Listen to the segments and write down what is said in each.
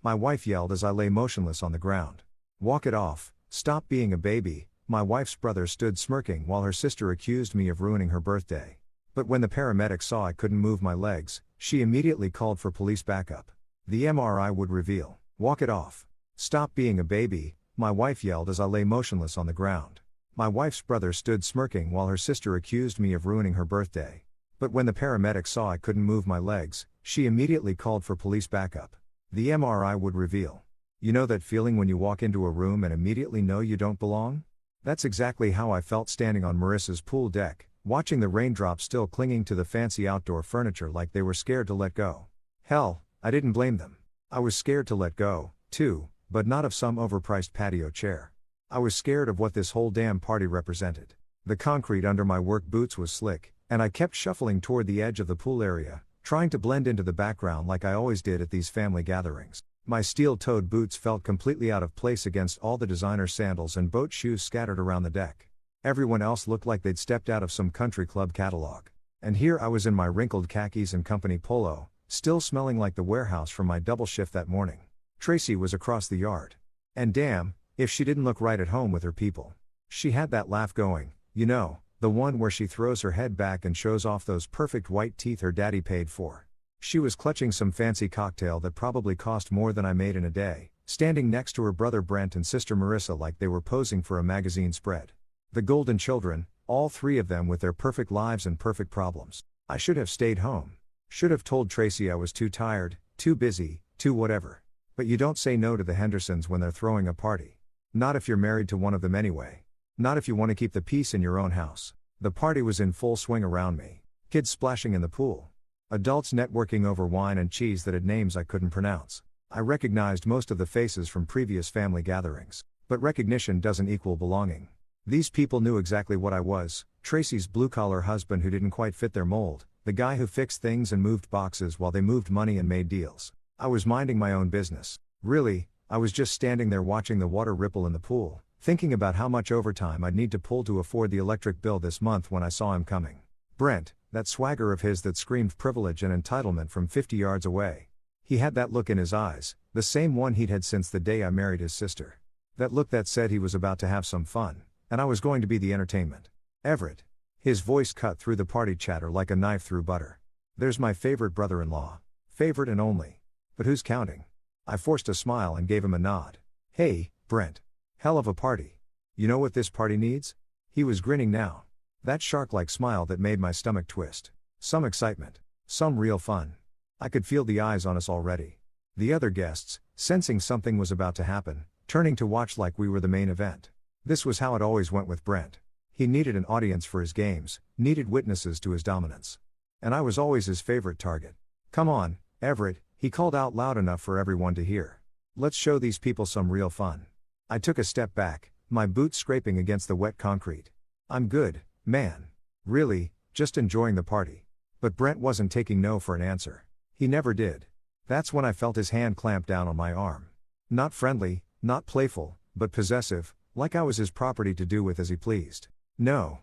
my wife yelled as I lay motionless on the ground. Walk it off, stop being a baby, my wife's brother stood smirking while her sister accused me of ruining her birthday. But when the paramedics saw I couldn't move my legs, she immediately called for police backup. The MRI would reveal. Walk it off. Stop being a baby, my wife yelled as I lay motionless on the ground. My wife's brother stood smirking while her sister accused me of ruining her birthday. But when the paramedics saw I couldn't move my legs, she immediately called for police backup. The MRI would reveal. You know that feeling when you walk into a room and immediately know you don't belong? That's exactly how I felt standing on Marissa's pool deck, watching the raindrops still clinging to the fancy outdoor furniture like they were scared to let go. Hell, I didn't blame them. I was scared to let go, too, but not of some overpriced patio chair. I was scared of what this whole damn party represented. The concrete under my work boots was slick, and I kept shuffling toward the edge of the pool area, trying to blend into the background like I always did at these family gatherings. My steel-toed boots felt completely out of place against all the designer sandals and boat shoes scattered around the deck. Everyone else looked like they'd stepped out of some country club catalog. And here I was in my wrinkled khakis and company polo, still smelling like the warehouse from my double shift that morning. Tracy was across the yard. And damn, if she didn't look right at home with her people. She had that laugh going, you know, the one where she throws her head back and shows off those perfect white teeth her daddy paid for. She was clutching some fancy cocktail that probably cost more than I made in a day, standing next to her brother Brent and sister Marissa like they were posing for a magazine spread. The golden children, all three of them with their perfect lives and perfect problems. I should have stayed home. Should have told Tracy I was too tired, too busy, too whatever. But you don't say no to the Hendersons when they're throwing a party. Not if you're married to one of them anyway. Not if you want to keep the peace in your own house. The party was in full swing around me. Kids splashing in the pool. Adults networking over wine and cheese that had names I couldn't pronounce. I recognized most of the faces from previous family gatherings. But recognition doesn't equal belonging. These people knew exactly what I was, Tracy's blue-collar husband who didn't quite fit their mold, the guy who fixed things and moved boxes while they moved money and made deals. I was minding my own business. Really, I was just standing there watching the water ripple in the pool, thinking about how much overtime I'd need to pull to afford the electric bill this month when I saw him coming. Brent, that swagger of his that screamed privilege and entitlement from 50 yards away. He had that look in his eyes, the same one he'd had since the day I married his sister. That look that said he was about to have some fun, and I was going to be the entertainment. Everett. His voice cut through the party chatter like a knife through butter. There's my favorite brother-in-law. Favorite and only. But who's counting? I forced a smile and gave him a nod. Hey, Brent. Hell of a party. You know what this party needs? He was grinning now. That shark-like smile that made my stomach twist. Some excitement. Some real fun. I could feel the eyes on us already. The other guests, sensing something was about to happen, turning to watch like we were the main event. This was how it always went with Brent. He needed an audience for his games, needed witnesses to his dominance. And I was always his favorite target. Come on, Everett, he called out loud enough for everyone to hear. Let's show these people some real fun. I took a step back, my boots scraping against the wet concrete. I'm good, man. Really, just enjoying the party. But Brent wasn't taking no for an answer. He never did. That's when I felt his hand clamp down on my arm. Not friendly, not playful, but possessive, like I was his property to do with as he pleased. No,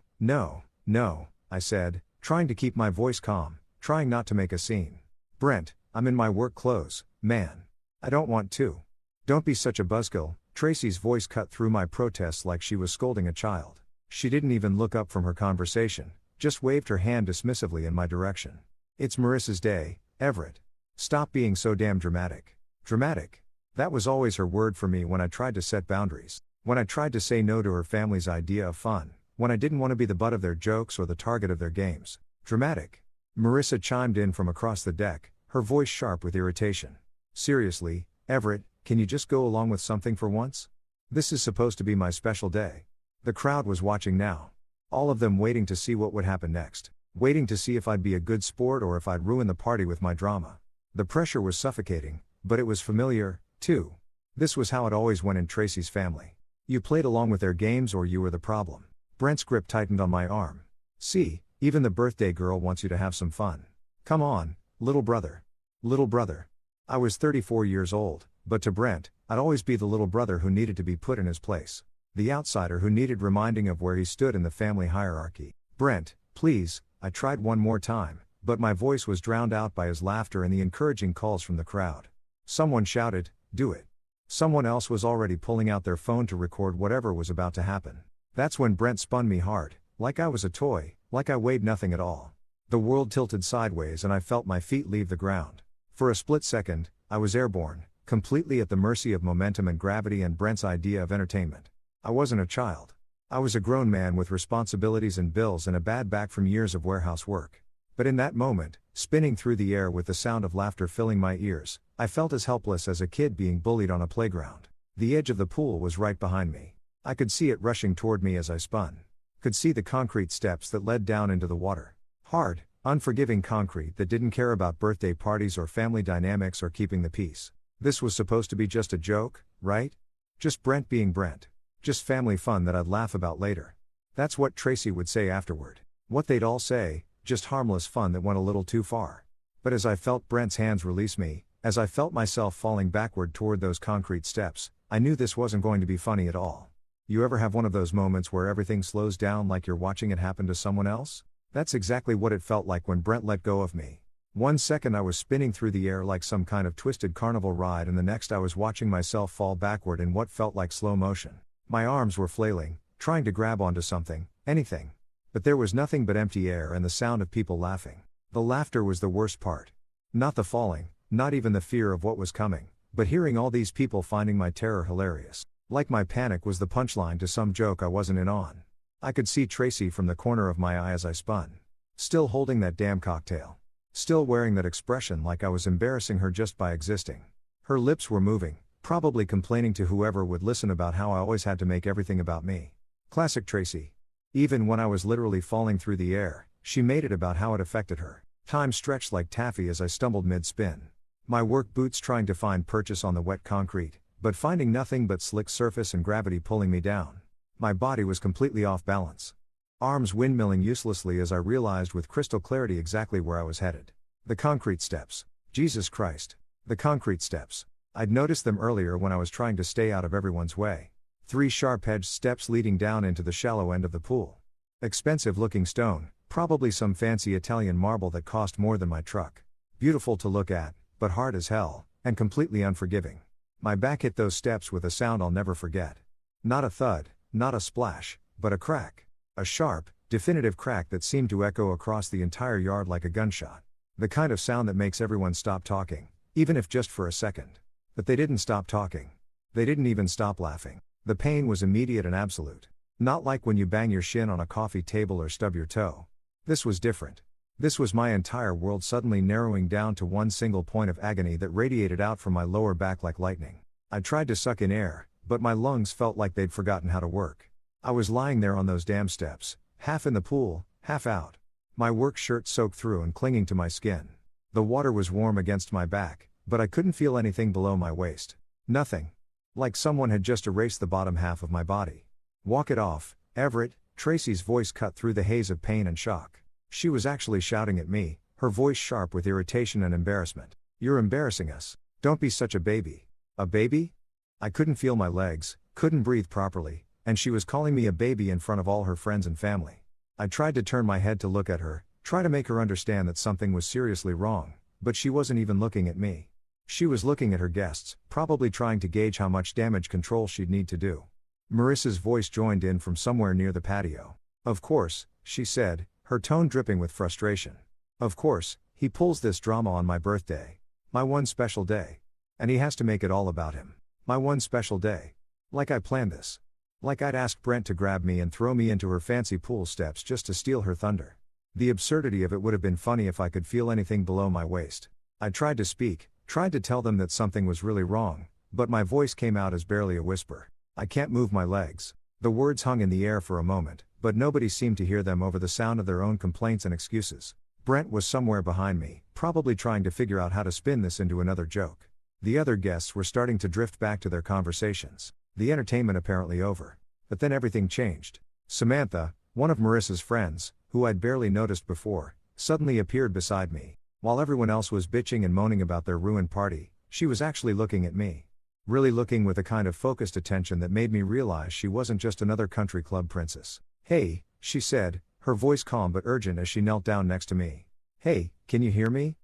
I said, trying to keep my voice calm, trying not to make a scene. Brent, I'm in my work clothes, man. I don't want to. Don't be such a buzzkill. Tracy's voice cut through my protests like she was scolding a child. She didn't even look up from her conversation, just waved her hand dismissively in my direction. It's Marissa's day, Everett. Stop being so damn dramatic. Dramatic. That was always her word for me when I tried to set boundaries, when I tried to say no to her family's idea of fun, when I didn't want to be the butt of their jokes or the target of their games. Dramatic. Marissa chimed in from across the deck, her voice sharp with irritation. Seriously, Everett, can you just go along with something for once? This is supposed to be my special day. The crowd was watching now. All of them waiting to see what would happen next. Waiting to see if I'd be a good sport or if I'd ruin the party with my drama. The pressure was suffocating, but it was familiar, too. This was how it always went in Tracy's family. You played along with their games or you were the problem. Brent's grip tightened on my arm. See, even the birthday girl wants you to have some fun. Come on, little brother. Little brother. I was 34 years old, but to Brent, I'd always be the little brother who needed to be put in his place. The outsider who needed reminding of where he stood in the family hierarchy. Brent, please, I tried one more time, but my voice was drowned out by his laughter and the encouraging calls from the crowd. Someone shouted, do it. Someone else was already pulling out their phone to record whatever was about to happen. That's when Brent spun me hard, like I was a toy, like I weighed nothing at all. The world tilted sideways and I felt my feet leave the ground. For a split second, I was airborne, completely at the mercy of momentum and gravity and Brent's idea of entertainment. I wasn't a child. I was a grown man with responsibilities and bills and a bad back from years of warehouse work. But in that moment, spinning through the air with the sound of laughter filling my ears, I felt as helpless as a kid being bullied on a playground. The edge of the pool was right behind me. I could see it rushing toward me as I spun. Could see the concrete steps that led down into the water. Hard, unforgiving concrete that didn't care about birthday parties or family dynamics or keeping the peace. This was supposed to be just a joke, right? Just Brent being Brent. Just family fun that I'd laugh about later. That's what Tracy would say afterward. What they'd all say, just harmless fun that went a little too far. But as I felt Brent's hands release me, as I felt myself falling backward toward those concrete steps, I knew this wasn't going to be funny at all. You ever have one of those moments where everything slows down like you're watching it happen to someone else? That's exactly what it felt like when Brent let go of me. 1 second I was spinning through the air like some kind of twisted carnival ride and the next I was watching myself fall backward in what felt like slow motion. My arms were flailing, trying to grab onto something, anything. But there was nothing but empty air and the sound of people laughing. The laughter was the worst part. Not the falling, not even the fear of what was coming, but hearing all these people finding my terror hilarious. Like my panic was the punchline to some joke I wasn't in on. I could see Tracy from the corner of my eye as I spun. Still holding that damn cocktail. Still wearing that expression like I was embarrassing her just by existing. Her lips were moving, probably complaining to whoever would listen about how I always had to make everything about me. Classic Tracy. Even when I was literally falling through the air, she made it about how it affected her. Time stretched like taffy as I stumbled mid-spin. My work boots trying to find purchase on the wet concrete, but finding nothing but slick surface and gravity pulling me down. My body was completely off balance. Arms windmilling uselessly as I realized with crystal clarity exactly where I was headed. The concrete steps. Jesus Christ. The concrete steps. I'd noticed them earlier when I was trying to stay out of everyone's way. 3 sharp-edged steps leading down into the shallow end of the pool. Expensive-looking stone, probably some fancy Italian marble that cost more than my truck. Beautiful to look at, but hard as hell, and completely unforgiving. My back hit those steps with a sound I'll never forget. Not a thud, not a splash, but a crack. A sharp, definitive crack that seemed to echo across the entire yard like a gunshot. The kind of sound that makes everyone stop talking, even if just for a second. But they didn't stop talking. They didn't even stop laughing. The pain was immediate and absolute. Not like when you bang your shin on a coffee table or stub your toe. This was different. This was my entire world suddenly narrowing down to one single point of agony that radiated out from my lower back like lightning. I tried to suck in air, but my lungs felt like they'd forgotten how to work. I was lying there on those damn steps, half in the pool, half out. My work shirt soaked through and clinging to my skin. The water was warm against my back, but I couldn't feel anything below my waist. Nothing. Like someone had just erased the bottom half of my body. Walk it off, Everett, Tracy's voice cut through the haze of pain and shock. She was actually shouting at me, her voice sharp with irritation and embarrassment. You're embarrassing us. Don't be such a baby. A baby? I couldn't feel my legs, couldn't breathe properly, and she was calling me a baby in front of all her friends and family. I tried to turn my head to look at her, try to make her understand that something was seriously wrong, but she wasn't even looking at me. She was looking at her guests, probably trying to gauge how much damage control she'd need to do. Marissa's voice joined in from somewhere near the patio. Of course, she said, her tone dripping with frustration. Of course, he pulls this drama on my birthday. My one special day. And he has to make it all about him. My one special day. Like I planned this. Like I'd asked Brent to grab me and throw me into her fancy pool steps just to steal her thunder. The absurdity of it would have been funny if I could feel anything below my waist. I tried to speak, tried to tell them that something was really wrong, but my voice came out as barely a whisper. I can't move my legs. The words hung in the air for a moment, but nobody seemed to hear them over the sound of their own complaints and excuses. Brent was somewhere behind me, probably trying to figure out how to spin this into another joke. The other guests were starting to drift back to their conversations. The entertainment apparently over. But then everything changed. Samantha, one of Marissa's friends, who I'd barely noticed before, suddenly appeared beside me. While everyone else was bitching and moaning about their ruined party, she was actually looking at me. Really looking with a kind of focused attention that made me realize she wasn't just another country club princess. Hey, she said, her voice calm but urgent as she knelt down next to me. Hey, can you hear me?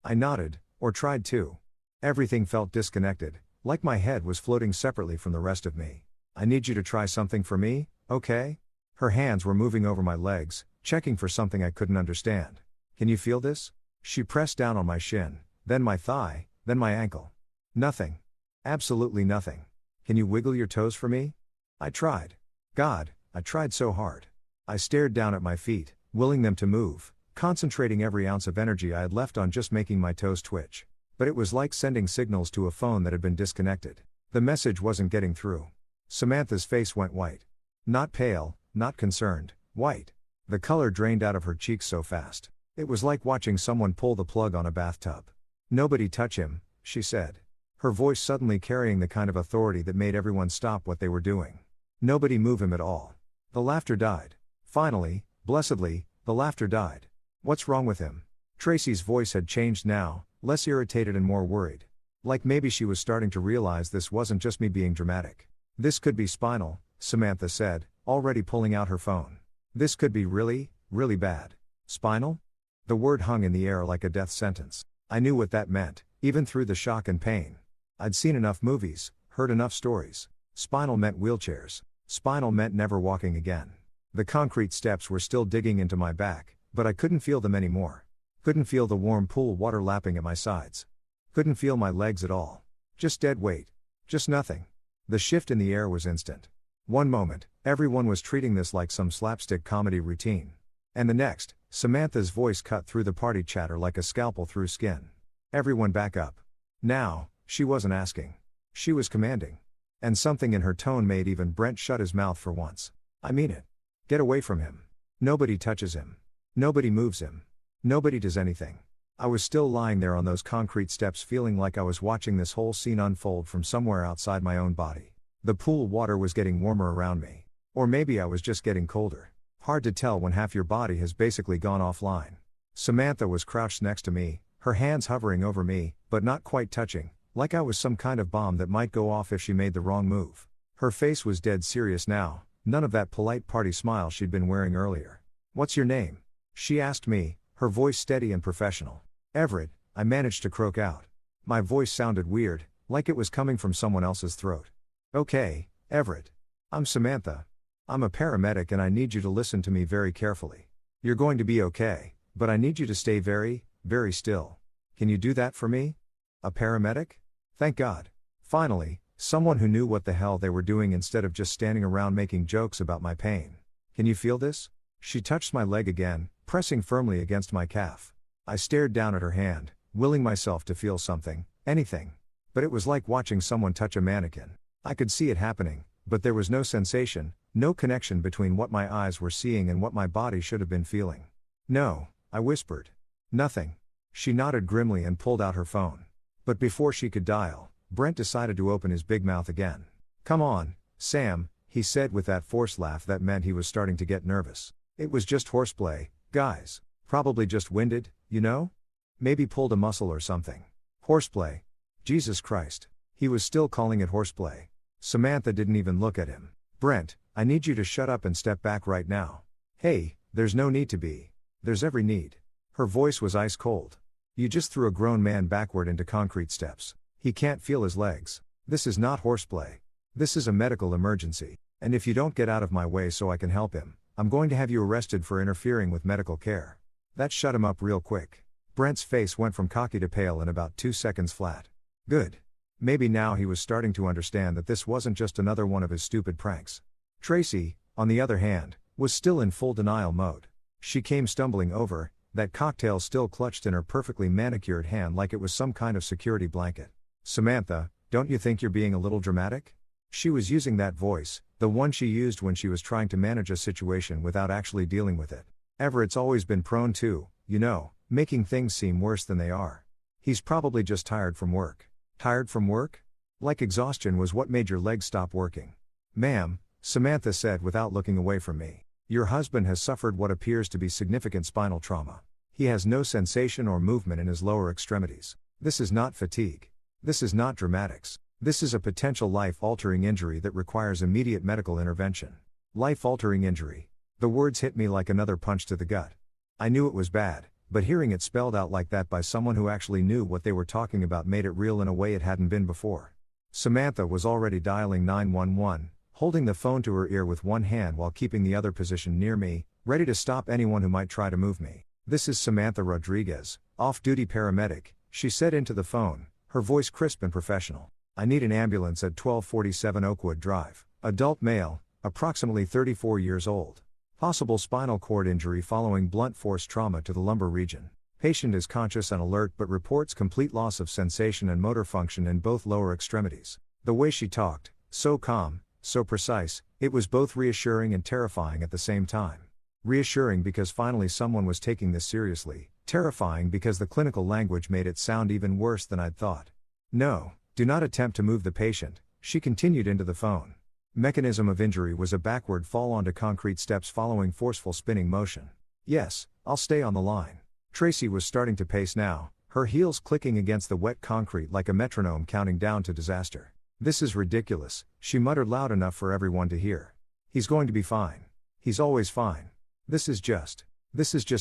I nodded, or tried to. Everything felt disconnected, Like my head was floating separately from the rest of me. I need you to try something for me, okay? Her hands were moving over my legs, checking for something I couldn't understand. Can you feel this? She pressed down on my shin, then my thigh, then my ankle. Nothing. Absolutely nothing. Can you wiggle your toes for me? I tried. God, I tried so hard. I stared down at my feet, willing them to move, concentrating every ounce of energy I had left on just making my toes twitch. But it was like sending signals to a phone that had been disconnected. The message wasn't getting through. Samantha's face went white. Not pale, not concerned, white. The color drained out of her cheeks so fast. It was like watching someone pull the plug on a bathtub. Nobody touch him, she said. Her voice suddenly carrying the kind of authority that made everyone stop what they were doing. Nobody move him at all. The laughter died. Finally, blessedly, the laughter died. What's wrong with him? Tracy's voice had changed now, less irritated and more worried. Like maybe she was starting to realize this wasn't just me being dramatic. This could be spinal, Samantha said, already pulling out her phone. This could be really, really bad. Spinal? The word hung in the air like a death sentence. I knew what that meant, even through the shock and pain. I'd seen enough movies, heard enough stories. Spinal meant wheelchairs. Spinal meant never walking again. The concrete steps were still digging into my back, but I couldn't feel them anymore. Couldn't feel the warm pool water lapping at my sides. Couldn't feel my legs at all. Just dead weight. Just nothing. The shift in the air was instant. One moment, everyone was treating this like some slapstick comedy routine. And the next, Samantha's voice cut through the party chatter like a scalpel through skin. Everyone back up. Now, she wasn't asking. She was commanding. And something in her tone made even Brent shut his mouth for once. I mean it. Get away from him. Nobody touches him. Nobody moves him. Nobody does anything. I was still lying there on those concrete steps feeling like I was watching this whole scene unfold from somewhere outside my own body. The pool water was getting warmer around me. Or maybe I was just getting colder. Hard to tell when half your body has basically gone offline. Samantha was crouched next to me, her hands hovering over me, but not quite touching, like I was some kind of bomb that might go off if she made the wrong move. Her face was dead serious now, none of that polite party smile she'd been wearing earlier. What's your name? She asked me, her voice steady and professional. Everett, I managed to croak out. My voice sounded weird, like it was coming from someone else's throat. Okay, Everett. I'm Samantha. I'm a paramedic and I need you to listen to me very carefully. You're going to be okay, but I need you to stay very, very still. Can you do that for me? A paramedic? Thank God. Finally, someone who knew what the hell they were doing instead of just standing around making jokes about my pain. Can you feel this? She touched my leg again, pressing firmly against my calf. I stared down at her hand, willing myself to feel something, anything. But it was like watching someone touch a mannequin. I could see it happening, but there was no sensation, no connection between what my eyes were seeing and what my body should have been feeling. No, I whispered. Nothing. She nodded grimly and pulled out her phone. But before she could dial, Brent decided to open his big mouth again. Come on, Sam, he said with that forced laugh that meant he was starting to get nervous. It was just horseplay, guys. Probably just winded, you know? Maybe pulled a muscle or something. Horseplay. Jesus Christ. He was still calling it horseplay. Samantha didn't even look at him. Brent, I need you to shut up and step back right now. Hey, there's no need to be. There's every need. Her voice was ice cold. You just threw a grown man backward into concrete steps. He can't feel his legs. This is not horseplay. This is a medical emergency. And if you don't get out of my way so I can help him, I'm going to have you arrested for interfering with medical care. That shut him up real quick. Brent's face went from cocky to pale in about 2 seconds flat. Good. Maybe now he was starting to understand that this wasn't just another one of his stupid pranks. Tracy, on the other hand, was still in full denial mode. She came stumbling over, that cocktail still clutched in her perfectly manicured hand like it was some kind of security blanket. Samantha, don't you think you're being a little dramatic? She was using that voice, the one she used when she was trying to manage a situation without actually dealing with it. Everett's always been prone to, you know, making things seem worse than they are. He's probably just tired from work. Tired from work? Like exhaustion was what made your legs stop working. Ma'am, Samantha said without looking away from me. Your husband has suffered what appears to be significant spinal trauma. He has no sensation or movement in his lower extremities. This is not fatigue. This is not dramatics. This is a potential life-altering injury that requires immediate medical intervention. Life-altering injury. The words hit me like another punch to the gut. I knew it was bad, but hearing it spelled out like that by someone who actually knew what they were talking about made it real in a way it hadn't been before. Samantha was already dialing 911, holding the phone to her ear with one hand while keeping the other positioned near me, ready to stop anyone who might try to move me. "This is Samantha Rodriguez, off-duty paramedic," she said into the phone, her voice crisp and professional. "I need an ambulance at 1247 Oakwood Drive. Adult male, approximately 34 years old. Possible spinal cord injury following blunt force trauma to the lumbar region. Patient is conscious and alert but reports complete loss of sensation and motor function in both lower extremities." The way she talked, so calm, so precise, it was both reassuring and terrifying at the same time. Reassuring because finally someone was taking this seriously, terrifying because the clinical language made it sound even worse than I'd thought. "No, do not attempt to move the patient," she continued into the phone. Mechanism of injury was a backward fall onto concrete steps following forceful spinning motion. "Yes, I'll stay on the line." Tracy was starting to pace now, her heels clicking against the wet concrete like a metronome counting down to disaster. "This is ridiculous," she muttered loud enough for everyone to hear. "He's going to be fine. He's always fine. This is just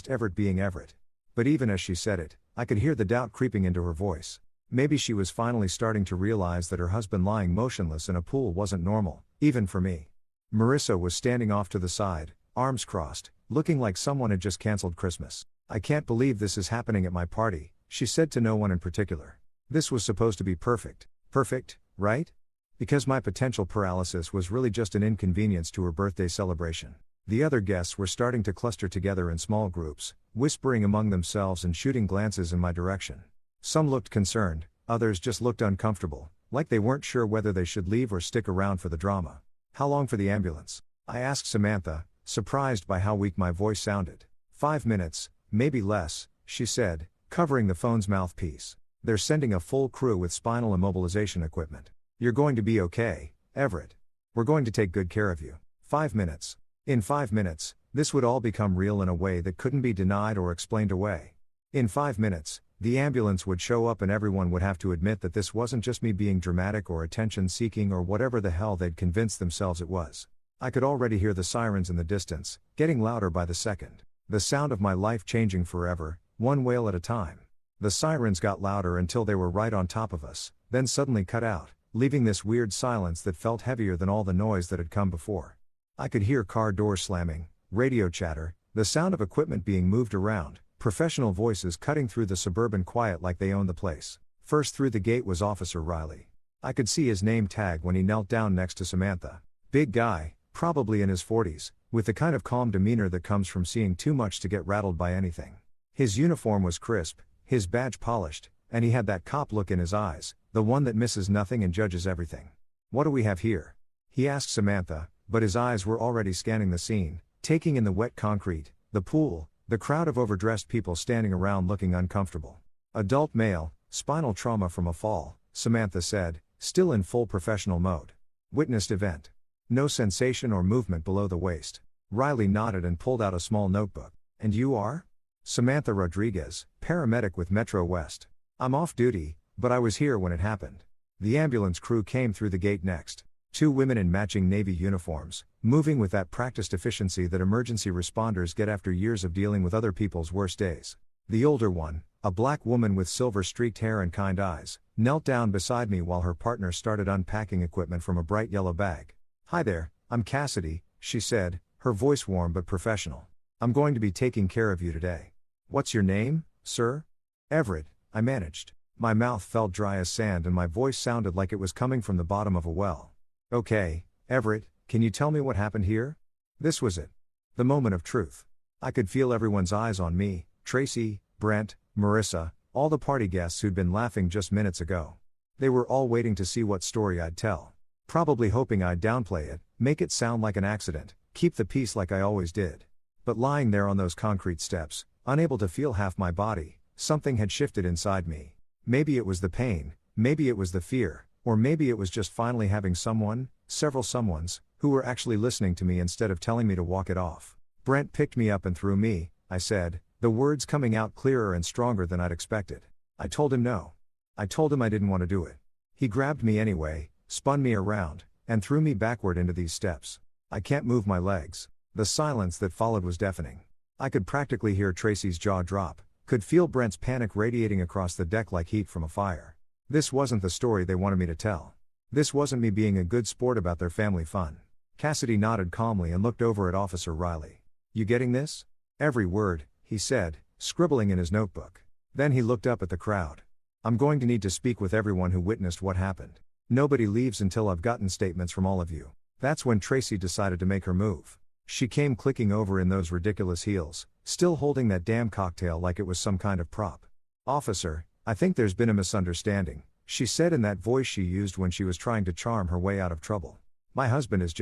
Everett being Everett." But even as she said it, I could hear the doubt creeping into her voice. Maybe she was finally starting to realize that her husband lying motionless in a pool wasn't normal, even for me. Marissa was standing off to the side, arms crossed, looking like someone had just canceled Christmas. "I can't believe this is happening at my party," she said to no one in particular. "This was supposed to be perfect. Perfect, right? Because my potential paralysis was really just an inconvenience to her birthday celebration." The other guests were starting to cluster together in small groups, whispering among themselves and shooting glances in my direction. Some looked concerned, others just looked uncomfortable, like they weren't sure whether they should leave or stick around for the drama. "How long for the ambulance?" I asked Samantha, surprised by how weak my voice sounded. 5 minutes, maybe less," she said, covering the phone's mouthpiece. "They're sending a full crew with spinal immobilization equipment. You're going to be okay, Everett. We're going to take good care of you." 5 minutes. In 5 minutes, this would all become real in a way that couldn't be denied or explained away. In 5 minutes, the ambulance would show up and everyone would have to admit that this wasn't just me being dramatic or attention-seeking or whatever the hell they'd convinced themselves it was. I could already hear the sirens in the distance, getting louder by the second. The sound of my life changing forever, one wail at a time. The sirens got louder until they were right on top of us, then suddenly cut out, leaving this weird silence that felt heavier than all the noise that had come before. I could hear car doors slamming, radio chatter, the sound of equipment being moved around, professional voices cutting through the suburban quiet like they owned the place. First through the gate was Officer Riley. I could see his name tag when he knelt down next to Samantha. Big guy, probably in his 40s, with the kind of calm demeanor that comes from seeing too much to get rattled by anything. His uniform was crisp, his badge polished, and he had that cop look in his eyes, the one that misses nothing and judges everything. "What do we have here?" he asked Samantha, but his eyes were already scanning the scene, taking in the wet concrete, the pool, the crowd of overdressed people standing around looking uncomfortable. "Adult male, spinal trauma from a fall," Samantha said, still in full professional mode. "Witnessed event. No sensation or movement below the waist." Riley nodded and pulled out a small notebook. "And you are?" "Samantha Rodriguez, paramedic with Metro West. I'm off duty, but I was here when it happened." The ambulance crew came through the gate next. 2 women in matching Navy uniforms, moving with that practiced efficiency that emergency responders get after years of dealing with other people's worst days. The older one, a black woman with silver-streaked hair and kind eyes, knelt down beside me while her partner started unpacking equipment from a bright yellow bag. "Hi there, I'm Cassidy," she said, her voice warm but professional. "I'm going to be taking care of you today." "What's your name, sir?" "Everett," I managed. My mouth felt dry as sand and my voice sounded like it was coming from the bottom of a well. "Okay, Everett, can you tell me what happened here?" This was it. The moment of truth. I could feel everyone's eyes on me, Tracy, Brent, Marissa, all the party guests who'd been laughing just minutes ago. They were all waiting to see what story I'd tell. Probably hoping I'd downplay it, make it sound like an accident, keep the peace like I always did. But lying there on those concrete steps, unable to feel half my body, something had shifted inside me. Maybe it was the pain, maybe it was the fear, or maybe it was just finally having someone, several someones, who were actually listening to me instead of telling me to walk it off. "Brent picked me up and threw me," I said, the words coming out clearer and stronger than I'd expected. I told him no. I told him I didn't want to do it. He grabbed me anyway, spun me around, and threw me backward into these steps. I can't move my legs. The silence that followed was deafening. I could practically hear Tracy's jaw drop, could feel Brent's panic radiating across the deck like heat from a fire. This wasn't the story they wanted me to tell. This wasn't me being a good sport about their family fun. Cassidy nodded calmly and looked over at Officer Riley. You getting this? Every word, he said, scribbling in his notebook. Then he looked up at the crowd. I'm going to need to speak with everyone who witnessed what happened. Nobody leaves until I've gotten statements from all of you. That's when Tracy decided to make her move. She came clicking over in those ridiculous heels, still holding that damn cocktail like it was some kind of prop. Officer, I think there's been a misunderstanding, she said in that voice she used when she was trying to charm her way out of trouble. My husband is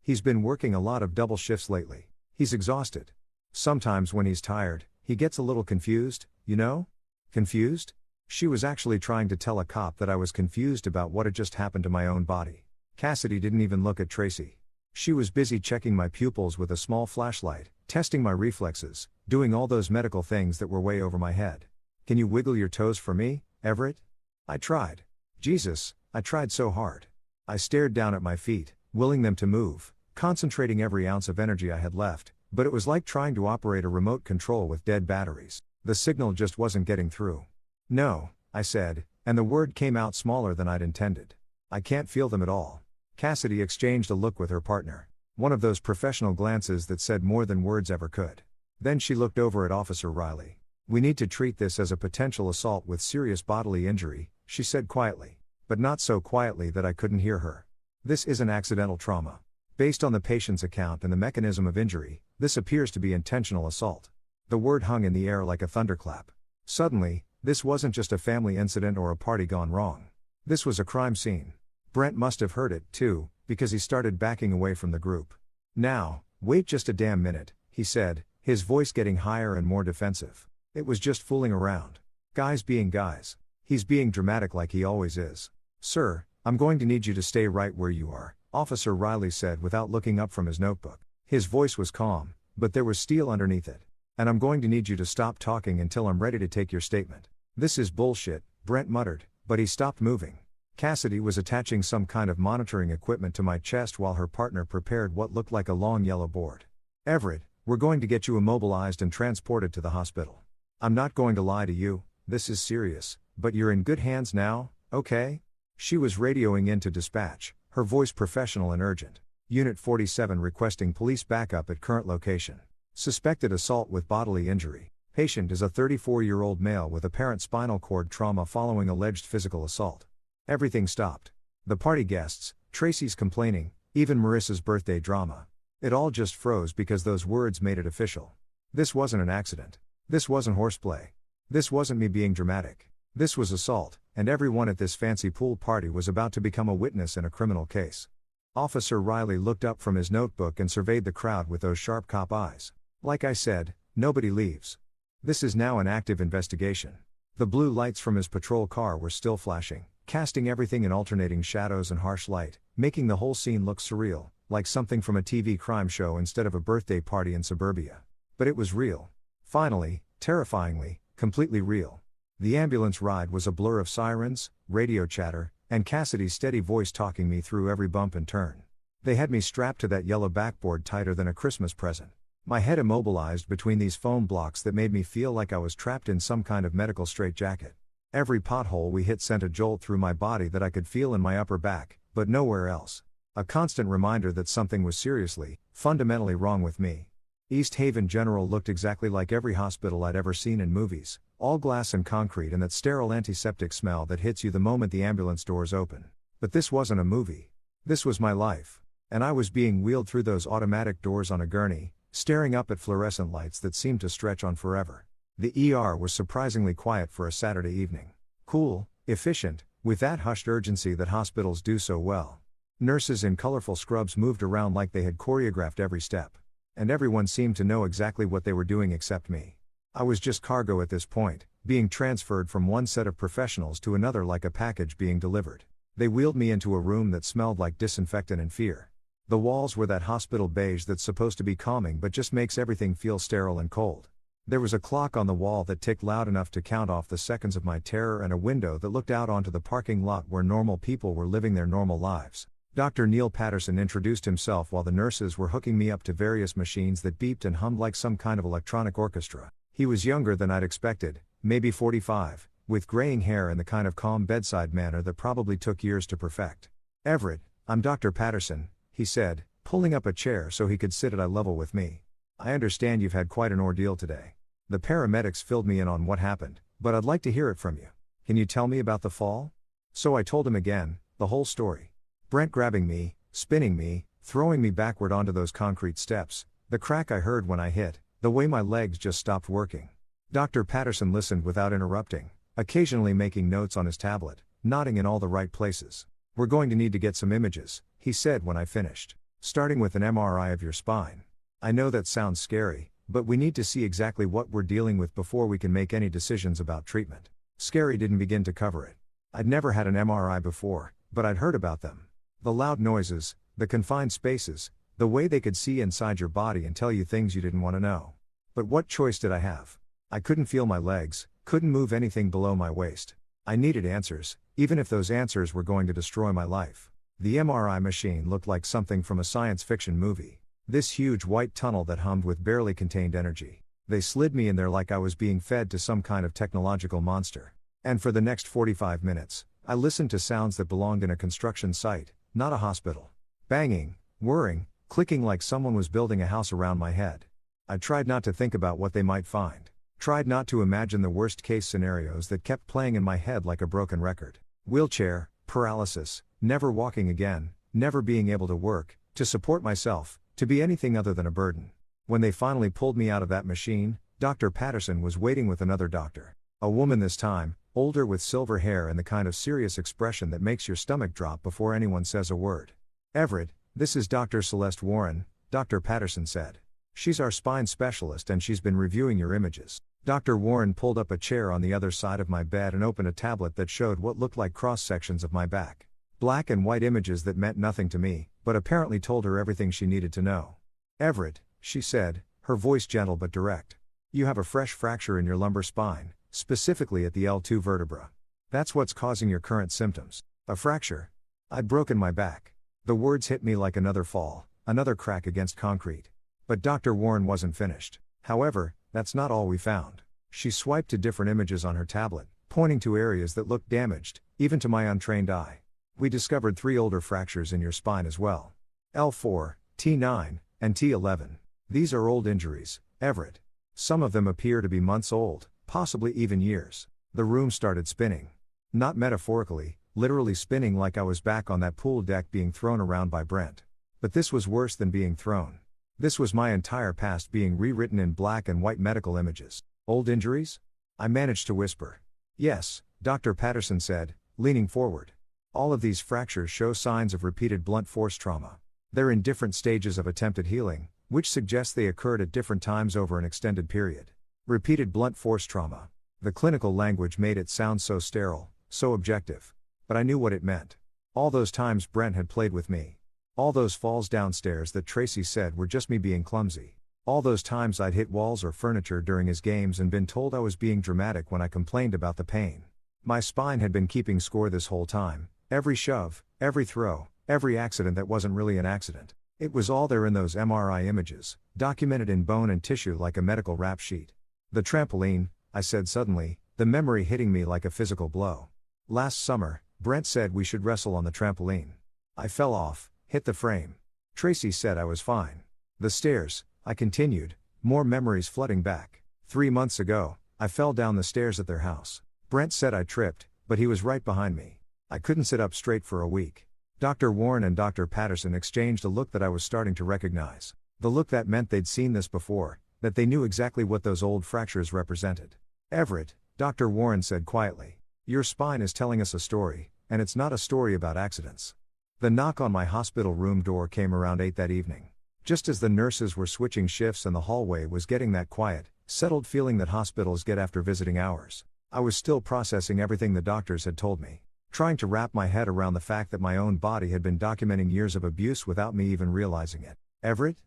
he's been working a lot of double shifts lately. He's exhausted. Sometimes when he's tired, he gets a little confused, you know? Confused? She was actually trying to tell a cop that I was confused about what had just happened to my own body. Cassidy didn't even look at Tracy. She was busy checking my pupils with a small flashlight, testing my reflexes, doing all those medical things that were way over my head. Can you wiggle your toes for me, Everett? I tried. Jesus, I tried so hard. I stared down at my feet, willing them to move, concentrating every ounce of energy I had left, but it was like trying to operate a remote control with dead batteries. The signal just wasn't getting through. No, I said, and the word came out smaller than I'd intended. I can't feel them at all. Cassidy exchanged a look with her partner. One of those professional glances that said more than words ever could. Then she looked over at Officer Riley. We need to treat this as a potential assault with serious bodily injury, she said quietly. But not so quietly that I couldn't hear her. This isn't accidental trauma. Based on the patient's account and the mechanism of injury, this appears to be intentional assault. The word hung in the air like a thunderclap. Suddenly, this wasn't just a family incident or a party gone wrong. This was a crime scene. Brent must have heard it, too, because he started backing away from the group. Now, wait just a damn minute, he said, his voice getting higher and more defensive. It was just fooling around. Guys being guys. He's being dramatic like he always is. Sir, I'm going to need you to stay right where you are, Officer Riley said without looking up from his notebook. His voice was calm, but there was steel underneath it. And I'm going to need you to stop talking until I'm ready to take your statement. This is bullshit, Brent muttered, but he stopped moving. Cassidy was attaching some kind of monitoring equipment to my chest while her partner prepared what looked like a long yellow board. Everett, we're going to get you immobilized and transported to the hospital. I'm not going to lie to you, this is serious, but you're in good hands now, okay? She was radioing into dispatch, her voice professional and urgent. Unit 47 requesting police backup at current location. Suspected assault with bodily injury. Patient is a 34-year-old male with apparent spinal cord trauma following alleged physical assault. Everything stopped. The party guests, Tracy's complaining, even Marissa's birthday drama. It all just froze because those words made it official. This wasn't an accident. This wasn't horseplay. This wasn't me being dramatic. This was assault, and everyone at this fancy pool party was about to become a witness in a criminal case. Officer Riley looked up from his notebook and surveyed the crowd with those sharp cop eyes. Like I said, nobody leaves. This is now an active investigation. The blue lights from his patrol car were still flashing, casting everything in alternating shadows and harsh light, making the whole scene look surreal, like something from a TV crime show instead of a birthday party in suburbia. But it was real. Finally, terrifyingly, completely real. The ambulance ride was a blur of sirens, radio chatter, and Cassidy's steady voice talking me through every bump and turn. They had me strapped to that yellow backboard tighter than a Christmas present. My head immobilized between these foam blocks that made me feel like I was trapped in some kind of medical straitjacket. Every pothole we hit sent a jolt through my body that I could feel in my upper back, but nowhere else. A constant reminder that something was seriously, fundamentally wrong with me. East Haven General looked exactly like every hospital I'd ever seen in movies, all glass and concrete and that sterile antiseptic smell that hits you the moment the ambulance doors open. But this wasn't a movie. This was my life. And I was being wheeled through those automatic doors on a gurney, staring up at fluorescent lights that seemed to stretch on forever. The ER was surprisingly quiet for a Saturday evening. Cool, efficient, with that hushed urgency that hospitals do so well. Nurses in colorful scrubs moved around like they had choreographed every step. And everyone seemed to know exactly what they were doing except me. I was just cargo at this point, being transferred from one set of professionals to another like a package being delivered. They wheeled me into a room that smelled like disinfectant and fear. The walls were that hospital beige that's supposed to be calming but just makes everything feel sterile and cold. There was a clock on the wall that ticked loud enough to count off the seconds of my terror and a window that looked out onto the parking lot where normal people were living their normal lives. Dr. Neil Patterson introduced himself while the nurses were hooking me up to various machines that beeped and hummed like some kind of electronic orchestra. He was younger than I'd expected, maybe 45, with graying hair and the kind of calm bedside manner that probably took years to perfect. Everett, I'm Dr. Patterson, he said, pulling up a chair so he could sit at eye level with me. I understand you've had quite an ordeal today. The paramedics filled me in on what happened, but I'd like to hear it from you. Can you tell me about the fall? So I told him again, the whole story. Brent grabbing me, spinning me, throwing me backward onto those concrete steps, the crack I heard when I hit, the way my legs just stopped working. Dr. Patterson listened without interrupting, occasionally making notes on his tablet, nodding in all the right places. We're going to need to get some images, he said when I finished. Starting with an MRI of your spine. I know that sounds scary, but we need to see exactly what we're dealing with before we can make any decisions about treatment. Scary didn't begin to cover it. I'd never had an MRI before, but I'd heard about them. The loud noises, the confined spaces, the way they could see inside your body and tell you things you didn't want to know. But what choice did I have? I couldn't feel my legs, couldn't move anything below my waist. I needed answers, even if those answers were going to destroy my life. The MRI machine looked like something from a science fiction movie. This huge white tunnel that hummed with barely contained energy. They slid me in there like I was being fed to some kind of technological monster. And for the next 45 minutes, I listened to sounds that belonged in a construction site, not a hospital. Banging, whirring, clicking like someone was building a house around my head. I tried not to think about what they might find. Tried not to imagine the worst case scenarios that kept playing in my head like a broken record. Wheelchair, paralysis, never walking again, never being able to work, to support myself, to be anything other than a burden. When they finally pulled me out of that machine, Dr. Patterson was waiting with another doctor. A woman this time, older with silver hair and the kind of serious expression that makes your stomach drop before anyone says a word. Everett, this is Dr. Celeste Warren, Dr. Patterson said. She's our spine specialist and she's been reviewing your images. Dr. Warren pulled up a chair on the other side of my bed and opened a tablet that showed what looked like cross-sections of my back. Black and white images that meant nothing to me, but apparently told her everything she needed to know. Everett, she said, her voice gentle but direct. You have a fresh fracture in your lumbar spine, specifically at the L2 vertebra. That's what's causing your current symptoms. A fracture? I'd broken my back. The words hit me like another fall, another crack against concrete. But Dr. Warren wasn't finished. However, that's not all we found. She swiped to different images on her tablet, pointing to areas that looked damaged, even to my untrained eye. We discovered 3 older fractures in your spine as well. L4, T9, and T11. These are old injuries, Everett. Some of them appear to be months old, possibly even years. The room started spinning. Not metaphorically, literally spinning like I was back on that pool deck being thrown around by Brent. But this was worse than being thrown. This was my entire past being rewritten in black and white medical images. Old injuries? I managed to whisper. Yes, Dr. Patterson said, leaning forward. All of these fractures show signs of repeated blunt force trauma. They're in different stages of attempted healing, which suggests they occurred at different times over an extended period. Repeated blunt force trauma. The clinical language made it sound so sterile, so objective. But I knew what it meant. All those times Brent had played with me. All those falls downstairs that Tracy said were just me being clumsy. All those times I'd hit walls or furniture during his games and been told I was being dramatic when I complained about the pain. My spine had been keeping score this whole time. Every shove, every throw, every accident that wasn't really an accident. It was all there in those MRI images, documented in bone and tissue like a medical rap sheet. The trampoline, I said suddenly, the memory hitting me like a physical blow. Last summer, Brent said we should wrestle on the trampoline. I fell off, hit the frame. Tracy said I was fine. The stairs, I continued, more memories flooding back. 3 months ago, I fell down the stairs at their house. Brent said I tripped, but he was right behind me. I couldn't sit up straight for a week. Dr. Warren and Dr. Patterson exchanged a look that I was starting to recognize. The look that meant they'd seen this before, that they knew exactly what those old fractures represented. Everett, Dr. Warren said quietly. Your spine is telling us a story, and it's not a story about accidents. The knock on my hospital room door came around 8 that evening. Just as the nurses were switching shifts and the hallway was getting that quiet, settled feeling that hospitals get after visiting hours. I was still processing everything the doctors had told me. Trying to wrap my head around the fact that my own body had been documenting years of abuse without me even realizing it. Everett?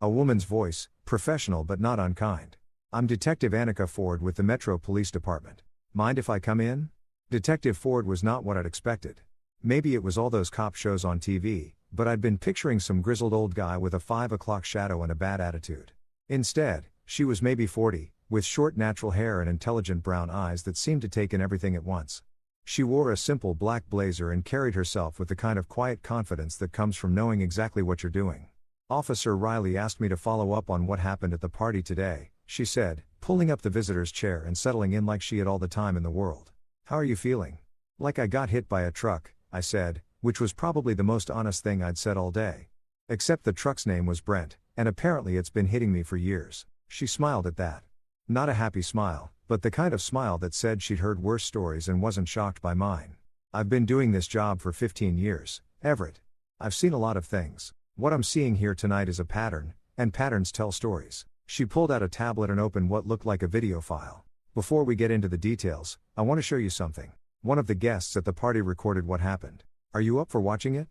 A woman's voice, professional but not unkind. I'm Detective Annika Ford with the Metro Police Department. Mind if I come in? Detective Ford was not what I'd expected. Maybe it was all those cop shows on TV, but I'd been picturing some grizzled old guy with a 5 o'clock shadow and a bad attitude. Instead, she was maybe 40, with short natural hair and intelligent brown eyes that seemed to take in everything at once. She wore a simple black blazer and carried herself with the kind of quiet confidence that comes from knowing exactly what you're doing. Officer Riley asked me to follow up on what happened at the party today, she said, pulling up the visitor's chair and settling in like she had all the time in the world. How are you feeling? Like I got hit by a truck, I said, which was probably the most honest thing I'd said all day. Except the truck's name was Brent, and apparently it's been hitting me for years. She smiled at that. Not a happy smile, but the kind of smile that said she'd heard worse stories and wasn't shocked by mine. I've been doing this job for 15 years, Everett. I've seen a lot of things. What I'm seeing here tonight is a pattern, and patterns tell stories. She pulled out a tablet and opened what looked like a video file. Before we get into the details, I want to show you something. One of the guests at the party recorded what happened. Are you up for watching it?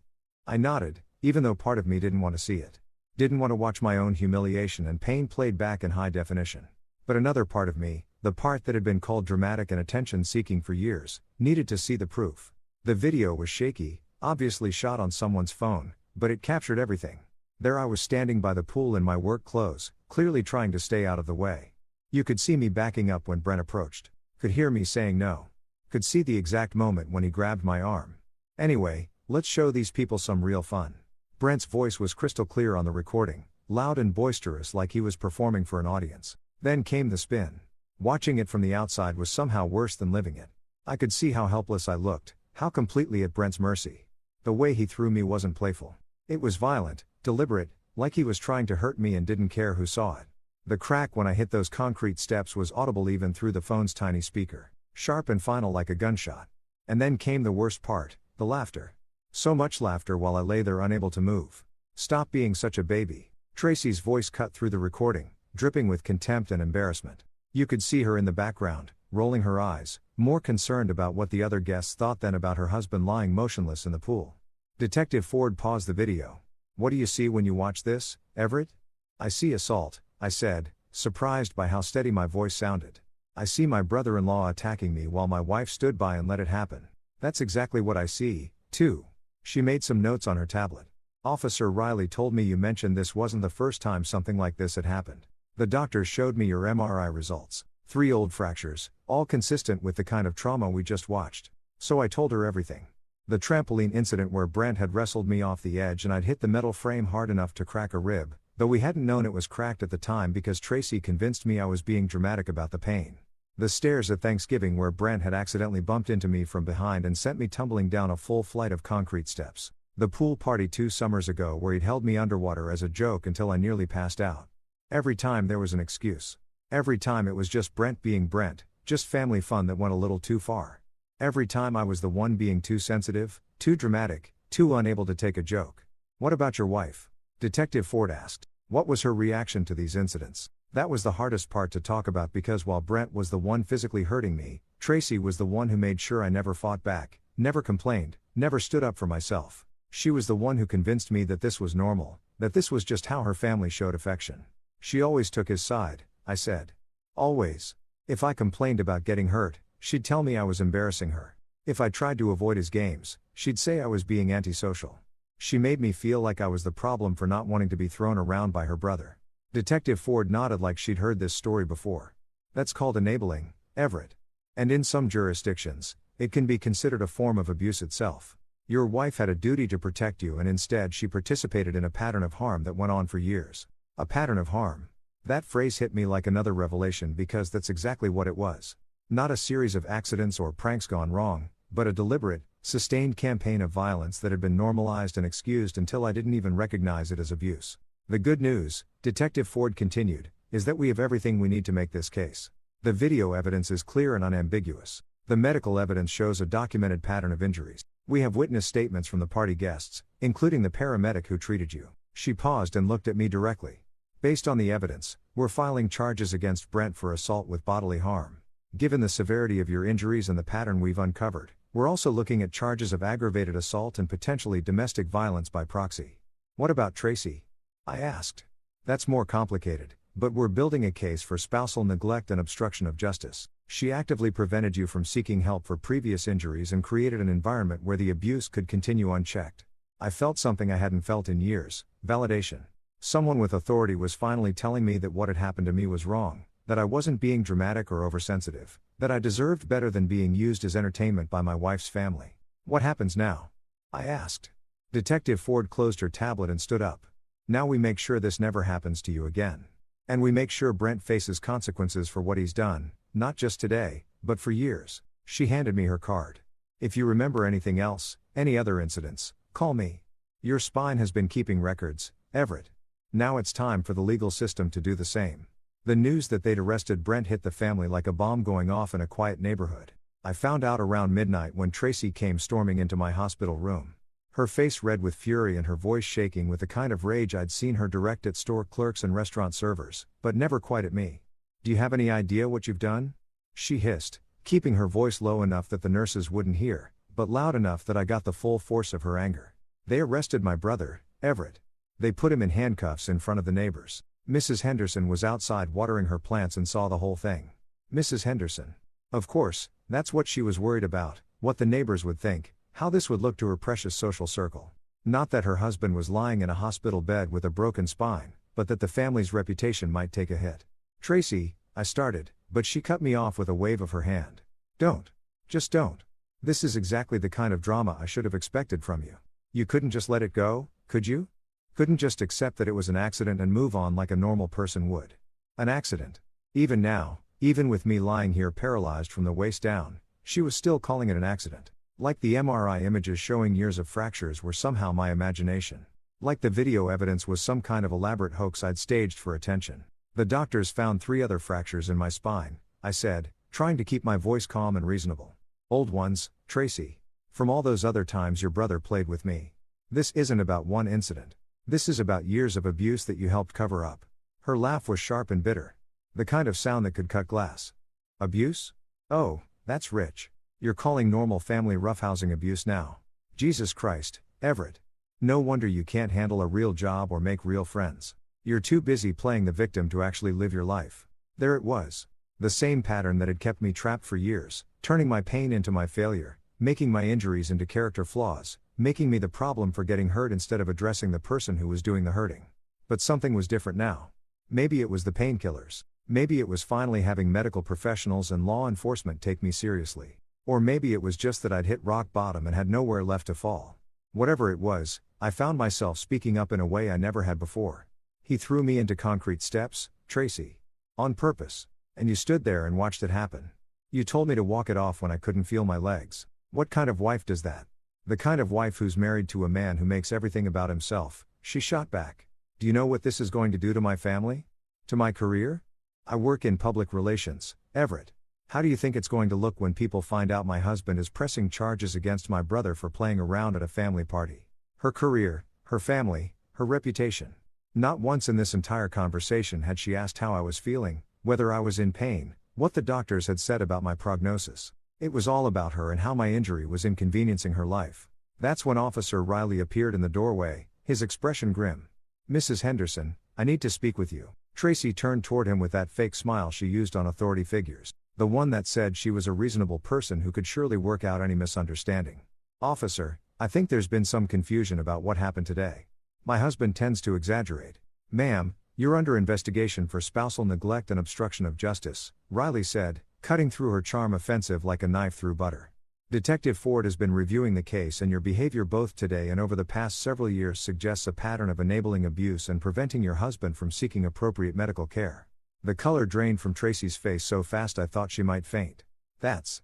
I nodded, even though part of me didn't want to see it. Didn't want to watch my own humiliation and pain played back in high definition. But another part of me, the part that had been called dramatic and attention-seeking for years, needed to see the proof. The video was shaky, obviously shot on someone's phone, but it captured everything. There I was standing by the pool in my work clothes, clearly trying to stay out of the way. You could see me backing up when Brent approached. Could hear me saying no. Could see the exact moment when he grabbed my arm. Anyway, let's show these people some real fun. Brent's voice was crystal clear on the recording, loud and boisterous like he was performing for an audience. Then came the spin. Watching it from the outside was somehow worse than living it. I could see how helpless I looked, how completely at Brent's mercy. The way he threw me wasn't playful. It was violent, deliberate, like he was trying to hurt me and didn't care who saw it. The crack when I hit those concrete steps was audible even through the phone's tiny speaker, sharp and final like a gunshot. And then came the worst part, the laughter. So much laughter while I lay there unable to move. Stop being such a baby. Tracy's voice cut through the recording, dripping with contempt and embarrassment. You could see her in the background, rolling her eyes, more concerned about what the other guests thought than about her husband lying motionless in the pool. Detective Ford paused the video. What do you see when you watch this, Everett? I see assault, I said, surprised by how steady my voice sounded. I see my brother-in-law attacking me while my wife stood by and let it happen. That's exactly what I see, too. She made some notes on her tablet. Officer Riley told me you mentioned this wasn't the first time something like this had happened. The doctors showed me your MRI results. 3 old fractures, all consistent with the kind of trauma we just watched. So I told her everything. The trampoline incident where Brent had wrestled me off the edge and I'd hit the metal frame hard enough to crack a rib, though we hadn't known it was cracked at the time because Tracy convinced me I was being dramatic about the pain. The stairs at Thanksgiving where Brent had accidentally bumped into me from behind and sent me tumbling down a full flight of concrete steps. The pool party 2 summers ago where he'd held me underwater as a joke until I nearly passed out. Every time there was an excuse. Every time it was just Brent being Brent, just family fun that went a little too far. Every time I was the one being too sensitive, too dramatic, too unable to take a joke. What about your wife? Detective Ford asked. What was her reaction to these incidents? That was the hardest part to talk about because while Brent was the one physically hurting me, Tracy was the one who made sure I never fought back, never complained, never stood up for myself. She was the one who convinced me that this was normal, that this was just how her family showed affection. She always took his side, I said. Always. If I complained about getting hurt, she'd tell me I was embarrassing her. If I tried to avoid his games, she'd say I was being antisocial. She made me feel like I was the problem for not wanting to be thrown around by her brother. Detective Ford nodded like she'd heard this story before. That's called enabling, Everett. And in some jurisdictions, it can be considered a form of abuse itself. Your wife had a duty to protect you and instead she participated in a pattern of harm that went on for years. A pattern of harm. That phrase hit me like another revelation because that's exactly what it was. Not a series of accidents or pranks gone wrong, but a deliberate, sustained campaign of violence that had been normalized and excused until I didn't even recognize it as abuse. The good news, Detective Ford continued, is that we have everything we need to make this case. The video evidence is clear and unambiguous. The medical evidence shows a documented pattern of injuries. We have witness statements from the party guests, including the paramedic who treated you. She paused and looked at me directly. Based on the evidence, we're filing charges against Brent for assault with bodily harm. Given the severity of your injuries and the pattern we've uncovered, we're also looking at charges of aggravated assault and potentially domestic violence by proxy. What about Tracy? I asked. That's more complicated, but we're building a case for spousal neglect and obstruction of justice. She actively prevented you from seeking help for previous injuries and created an environment where the abuse could continue unchecked. I felt something I hadn't felt in years, validation. Someone with authority was finally telling me that what had happened to me was wrong, that I wasn't being dramatic or oversensitive, That I deserved better than being used as entertainment by my wife's family. What happens now? I asked. Detective Ford closed her tablet and stood up. Now we make sure this never happens to you again. And we make sure Brent faces consequences for what he's done, not just today, but for years. She handed me her card. If you remember anything else, any other incidents, call me. Your spine has been keeping records, Everett. Now it's time for the legal system to do the same. The news that they'd arrested Brent hit the family like a bomb going off in a quiet neighborhood. I found out around midnight when Tracy came storming into my hospital room. Her face red with fury and her voice shaking with the kind of rage I'd seen her direct at store clerks and restaurant servers, but never quite at me. Do you have any idea what you've done? She hissed, keeping her voice low enough that the nurses wouldn't hear, but loud enough that I got the full force of her anger. They arrested my brother, Everett. They put him in handcuffs in front of the neighbors. Mrs. Henderson was outside watering her plants and saw the whole thing. Mrs. Henderson. Of course, that's what she was worried about, what the neighbors would think, how this would look to her precious social circle. Not that her husband was lying in a hospital bed with a broken spine, but that the family's reputation might take a hit. Tracy, I started, but she cut me off with a wave of her hand. Don't. Just don't. This is exactly the kind of drama I should have expected from you. You couldn't just let it go, could you? Couldn't just accept that it was an accident and move on like a normal person would. An accident. Even now, even with me lying here paralyzed from the waist down, she was still calling it an accident. Like the MRI images showing years of fractures were somehow my imagination. Like the video evidence was some kind of elaborate hoax I'd staged for attention. The doctors found 3 other fractures in my spine, I said, trying to keep my voice calm and reasonable. Old ones, Tracy. From all those other times your brother played with me. This isn't about one incident. This is about years of abuse that you helped cover up. Her laugh was sharp and bitter. The kind of sound that could cut glass. Abuse? Oh, that's rich. You're calling normal family roughhousing abuse now. Jesus Christ, Everett. No wonder you can't handle a real job or make real friends. You're too busy playing the victim to actually live your life. There it was. The same pattern that had kept me trapped for years, turning my pain into my failure, making my injuries into character flaws, making me the problem for getting hurt instead of addressing the person who was doing the hurting. But something was different now. Maybe it was the painkillers. Maybe it was finally having medical professionals and law enforcement take me seriously. Or maybe it was just that I'd hit rock bottom and had nowhere left to fall. Whatever it was, I found myself speaking up in a way I never had before. He threw me into concrete steps, Tracy. On purpose. And you stood there and watched it happen. You told me to walk it off when I couldn't feel my legs. What kind of wife does that? The kind of wife who's married to a man who makes everything about himself, she shot back. Do you know what this is going to do to my family? To my career? I work in public relations, Everett. How do you think it's going to look when people find out my husband is pressing charges against my brother for playing around at a family party? Her career, her family, her reputation. Not once in this entire conversation had she asked how I was feeling, whether I was in pain, what the doctors had said about my prognosis. It was all about her and how my injury was inconveniencing her life. That's when Officer Riley appeared in the doorway, his expression grim. Mrs. Henderson, I need to speak with you. Tracy turned toward him with that fake smile she used on authority figures. The one that said she was a reasonable person who could surely work out any misunderstanding. Officer, I think there's been some confusion about what happened today. My husband tends to exaggerate. Ma'am, you're under investigation for spousal neglect and obstruction of justice, Riley said, cutting through her charm offensive like a knife through butter. Detective Ford has been reviewing the case and your behavior both today and over the past several years suggests a pattern of enabling abuse and preventing your husband from seeking appropriate medical care. The color drained from Tracy's face so fast I thought she might faint. That's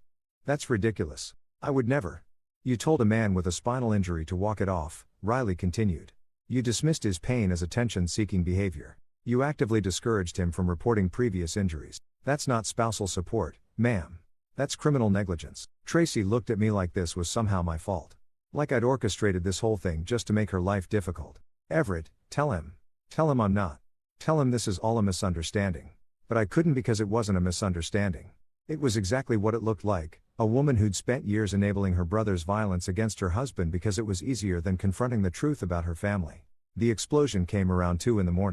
ridiculous. I would never. You told a man with a spinal injury to walk it off, Riley continued. You dismissed his pain as attention-seeking behavior. You actively discouraged him from reporting previous injuries. That's not spousal support, ma'am. That's criminal negligence. Tracy looked at me like this was somehow my fault. Like I'd orchestrated this whole thing just to make her life difficult. Everett, tell him. Tell him I'm not. Tell him this is all a misunderstanding. But I couldn't because it wasn't a misunderstanding. It was exactly what it looked like, a woman who'd spent years enabling her brother's violence against her husband because it was easier than confronting the truth about her family. The explosion came around 2 a.m.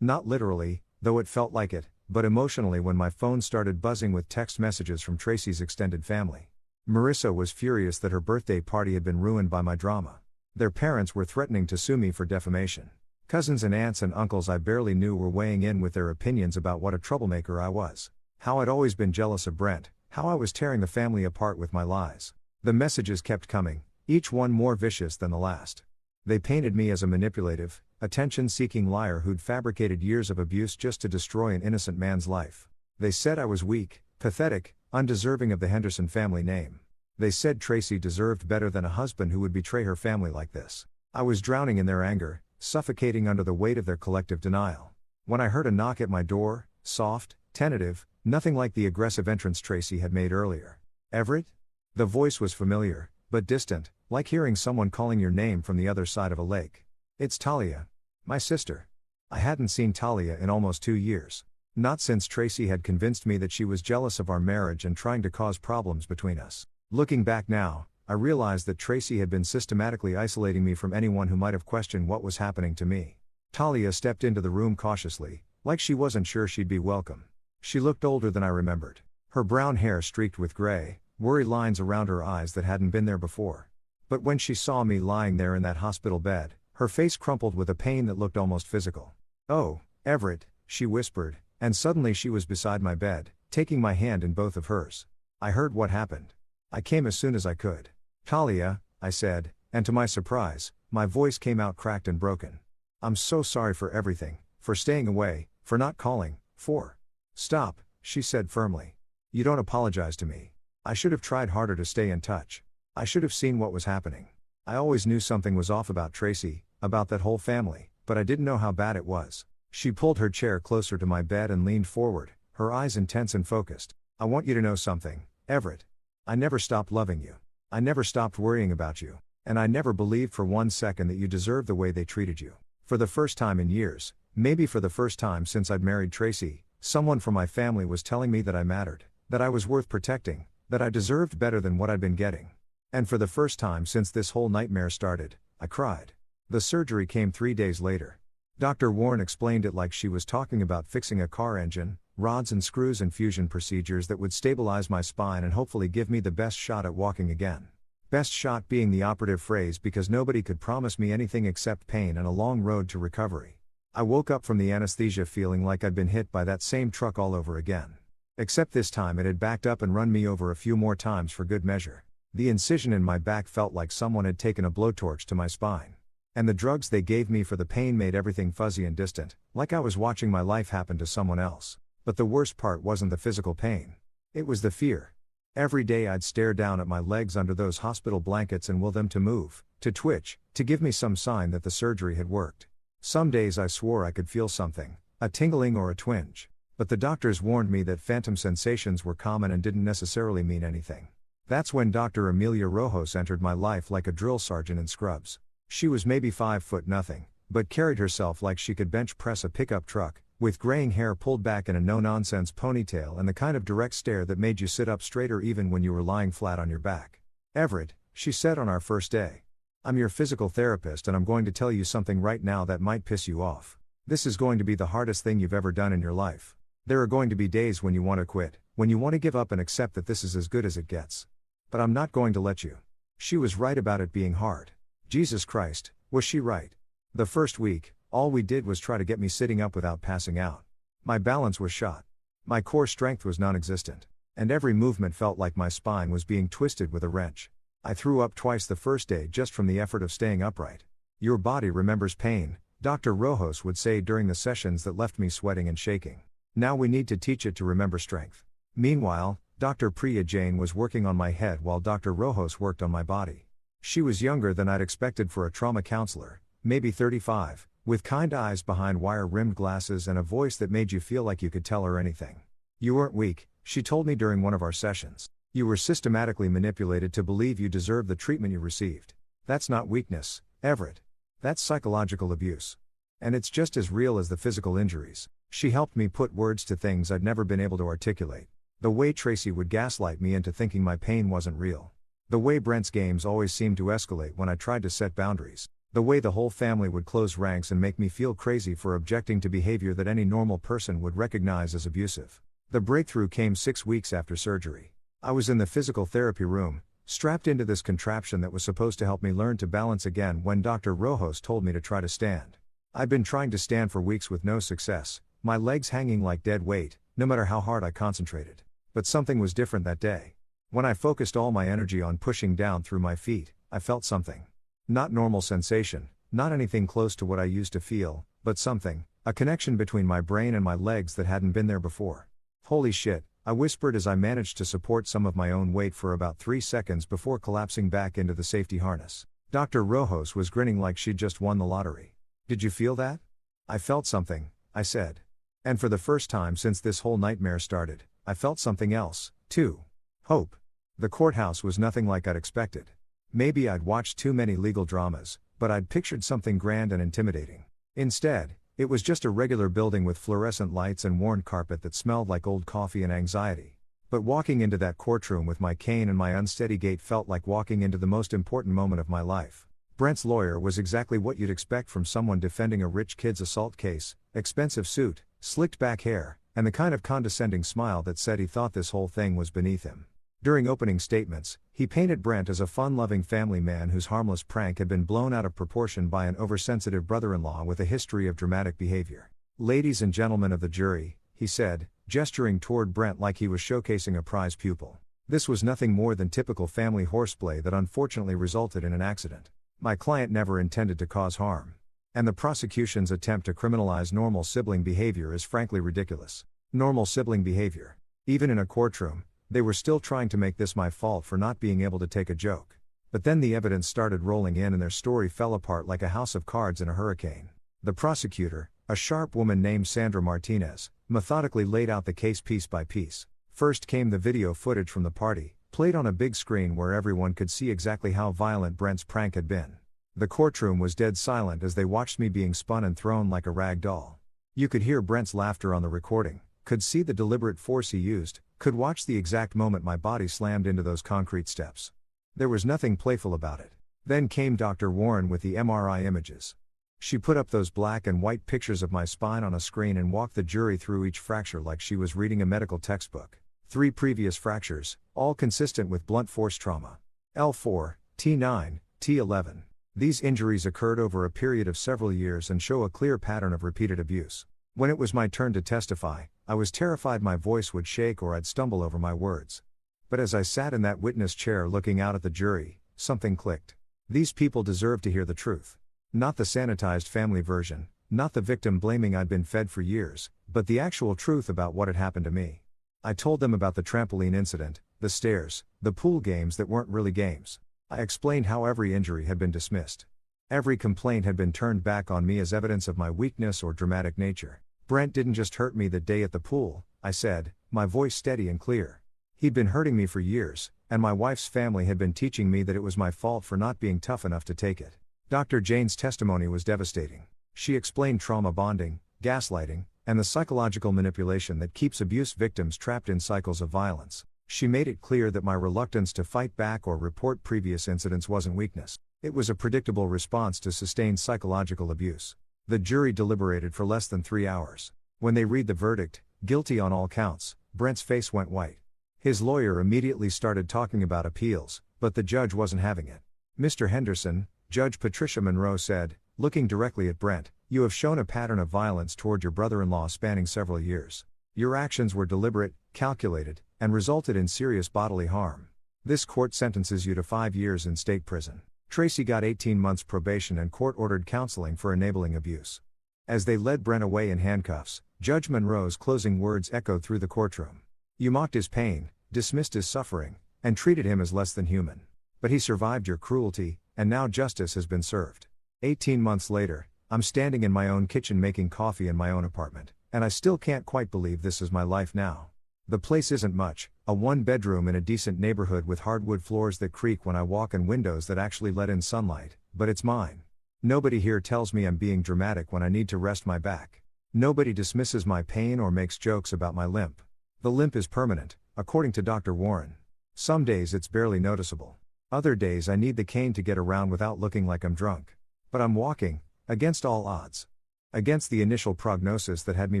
Not literally, though it felt like it, but emotionally when my phone started buzzing with text messages from Tracy's extended family. Marissa was furious that her birthday party had been ruined by my drama. Their parents were threatening to sue me for defamation. Cousins and aunts and uncles I barely knew were weighing in with their opinions about what a troublemaker I was. How I'd always been jealous of Brent, How I was tearing the family apart with my lies. The messages kept coming, each one more vicious than the last. They painted me as a manipulative, attention-seeking liar who'd fabricated years of abuse just to destroy an innocent man's life. They said I was weak, pathetic, undeserving of the Henderson family name. They said Tracy deserved better than a husband who would betray her family like this. I was drowning in their anger, suffocating under the weight of their collective denial. When I heard a knock at my door, soft, tentative, nothing like the aggressive entrance Tracy had made earlier. "Everett?" The voice was familiar, but distant, like hearing someone calling your name from the other side of a lake. "It's Talia. My sister." I hadn't seen Talia in almost 2 years. Not since Tracy had convinced me that she was jealous of our marriage and trying to cause problems between us. Looking back now, I realized that Tracy had been systematically isolating me from anyone who might have questioned what was happening to me. Talia stepped into the room cautiously, like she wasn't sure she'd be welcome. She looked older than I remembered. Her brown hair streaked with gray, worry lines around her eyes that hadn't been there before. But when she saw me lying there in that hospital bed, her face crumpled with a pain that looked almost physical. "Oh, Everett," she whispered, and suddenly she was beside my bed, taking my hand in both of hers. "I heard what happened. I came as soon as I could." "Talia," I said, and to my surprise, my voice came out cracked and broken. "I'm so sorry for everything, for staying away, for not calling, for..." "Stop," she said firmly. "You don't apologize to me. I should have tried harder to stay in touch. I should have seen what was happening. I always knew something was off about Tracy, about that whole family, but I didn't know how bad it was." She pulled her chair closer to my bed and leaned forward, her eyes intense and focused. "I want you to know something, Everett. I never stopped loving you. I never stopped worrying about you. And I never believed for 1 second that you deserved the way they treated you. For the first time in years, maybe for the first time since I'd married Tracy, someone from my family was telling me that I mattered, that I was worth protecting, that I deserved better than what I'd been getting. And for the first time since this whole nightmare started, I cried." The surgery came 3 days later. Dr. Warren explained it like she was talking about fixing a car engine, rods and screws and fusion procedures that would stabilize my spine and hopefully give me the best shot at walking again. Best shot being the operative phrase because nobody could promise me anything except pain and a long road to recovery. I woke up from the anesthesia feeling like I'd been hit by that same truck all over again. Except this time it had backed up and run me over a few more times for good measure. The incision in my back felt like someone had taken a blowtorch to my spine. And the drugs they gave me for the pain made everything fuzzy and distant, like I was watching my life happen to someone else. But the worst part wasn't the physical pain. It was the fear. Every day I'd stare down at my legs under those hospital blankets and will them to move, to twitch, to give me some sign that the surgery had worked. Some days I swore I could feel something, a tingling or a twinge. But the doctors warned me that phantom sensations were common and didn't necessarily mean anything. That's when Dr. Amelia Rojos entered my life like a drill sergeant in scrubs. She was maybe 5'0", but carried herself like she could bench press a pickup truck, with graying hair pulled back in a no-nonsense ponytail and the kind of direct stare that made you sit up straighter even when you were lying flat on your back. "Everett," she said on our first day. "I'm your physical therapist and I'm going to tell you something right now that might piss you off. This is going to be the hardest thing you've ever done in your life. There are going to be days when you want to quit, when you want to give up and accept that this is as good as it gets. But I'm not going to let you." She was right about it being hard. Jesus Christ, was she right? The first week, all we did was try to get me sitting up without passing out. My balance was shot. My core strength was non-existent. And every movement felt like my spine was being twisted with a wrench. I threw up twice the first day just from the effort of staying upright. "Your body remembers pain," Dr. Rojos would say during the sessions that left me sweating and shaking. "Now we need to teach it to remember strength." Meanwhile, Dr. Priya Jain was working on my head while Dr. Rojos worked on my body. She was younger than I'd expected for a trauma counselor, maybe 35, with kind eyes behind wire-rimmed glasses and a voice that made you feel like you could tell her anything. "You weren't weak," she told me during one of our sessions. "You were systematically manipulated to believe you deserved the treatment you received. That's not weakness, Everett. That's psychological abuse. And it's just as real as the physical injuries." She helped me put words to things I'd never been able to articulate. The way Tracy would gaslight me into thinking my pain wasn't real. The way Brent's games always seemed to escalate when I tried to set boundaries. The way the whole family would close ranks and make me feel crazy for objecting to behavior that any normal person would recognize as abusive. The breakthrough came 6 weeks after surgery. I was in the physical therapy room, strapped into this contraption that was supposed to help me learn to balance again when Dr. Rojos told me to try to stand. I'd been trying to stand for weeks with no success, my legs hanging like dead weight, no matter how hard I concentrated. But something was different that day. When I focused all my energy on pushing down through my feet, I felt something. Not normal sensation, not anything close to what I used to feel, but something, a connection between my brain and my legs that hadn't been there before. Holy shit, I whispered as I managed to support some of my own weight for about 3 seconds before collapsing back into the safety harness. Dr. Rojos was grinning like she'd just won the lottery. Did you feel that? I felt something, I said. And for the first time since this whole nightmare started, I felt something else, too. Hope. The courthouse was nothing like I'd expected. Maybe I'd watched too many legal dramas, but I'd pictured something grand and intimidating. Instead, it was just a regular building with fluorescent lights and worn carpet that smelled like old coffee and anxiety. But walking into that courtroom with my cane and my unsteady gait felt like walking into the most important moment of my life. Brent's lawyer was exactly what you'd expect from someone defending a rich kid's assault case: expensive suit, slicked back hair, and the kind of condescending smile that said he thought this whole thing was beneath him. During opening statements, he painted Brent as a fun-loving family man whose harmless prank had been blown out of proportion by an oversensitive brother-in-law with a history of dramatic behavior. "Ladies and gentlemen of the jury," he said, gesturing toward Brent like he was showcasing a prize pupil. This was nothing more than typical family horseplay that unfortunately resulted in an accident. My client never intended to cause harm. And the prosecution's attempt to criminalize normal sibling behavior is frankly ridiculous. Normal sibling behavior. Even in a courtroom, they were still trying to make this my fault for not being able to take a joke. But then the evidence started rolling in and their story fell apart like a house of cards in a hurricane. The prosecutor, a sharp woman named Sandra Martinez, methodically laid out the case piece by piece. First came the video footage from the party, played on a big screen where everyone could see exactly how violent Brent's prank had been. The courtroom was dead silent as they watched me being spun and thrown like a rag doll. You could hear Brent's laughter on the recording, could see the deliberate force he used, could watch the exact moment my body slammed into those concrete steps. There was nothing playful about it. Then came Dr. Warren with the MRI images. She put up those black and white pictures of my spine on a screen and walked the jury through each fracture like she was reading a medical textbook. 3 previous fractures, all consistent with blunt force trauma. L4, T9, T11. These injuries occurred over a period of several years and show a clear pattern of repeated abuse. When it was my turn to testify, I was terrified my voice would shake or I'd stumble over my words. But as I sat in that witness chair looking out at the jury, something clicked. These people deserved to hear the truth. Not the sanitized family version, not the victim blaming I'd been fed for years, but the actual truth about what had happened to me. I told them about the trampoline incident, the stairs, the pool games that weren't really games. I explained how every injury had been dismissed. Every complaint had been turned back on me as evidence of my weakness or dramatic nature. Brent didn't just hurt me that day at the pool, I said, my voice steady and clear. He'd been hurting me for years, and my wife's family had been teaching me that it was my fault for not being tough enough to take it. Dr. Jane's testimony was devastating. She explained trauma bonding, gaslighting, and the psychological manipulation that keeps abuse victims trapped in cycles of violence. She made it clear that my reluctance to fight back or report previous incidents wasn't weakness. It was a predictable response to sustained psychological abuse. The jury deliberated for less than 3 hours. When they read the verdict, guilty on all counts, Brent's face went white. His lawyer immediately started talking about appeals, but the judge wasn't having it. "Mr. Henderson," Judge Patricia Monroe said, looking directly at Brent, "you have shown a pattern of violence toward your brother-in-law spanning several years. Your actions were deliberate, calculated, and resulted in serious bodily harm. This court sentences you to 5 years in state prison." Tracy got 18 months probation and court-ordered counseling for enabling abuse. As they led Brent away in handcuffs, Judge Monroe's closing words echoed through the courtroom. "You mocked his pain, dismissed his suffering, and treated him as less than human. But he survived your cruelty, and now justice has been served." 18 months later, I'm standing in my own kitchen making coffee in my own apartment, and I still can't quite believe this is my life now. The place isn't much, a 1-bedroom in a decent neighborhood with hardwood floors that creak when I walk and windows that actually let in sunlight, but it's mine. Nobody here tells me I'm being dramatic when I need to rest my back. Nobody dismisses my pain or makes jokes about my limp. The limp is permanent, according to Dr. Warren. Some days it's barely noticeable. Other days I need the cane to get around without looking like I'm drunk. But I'm walking, against all odds. Against the initial prognosis that had me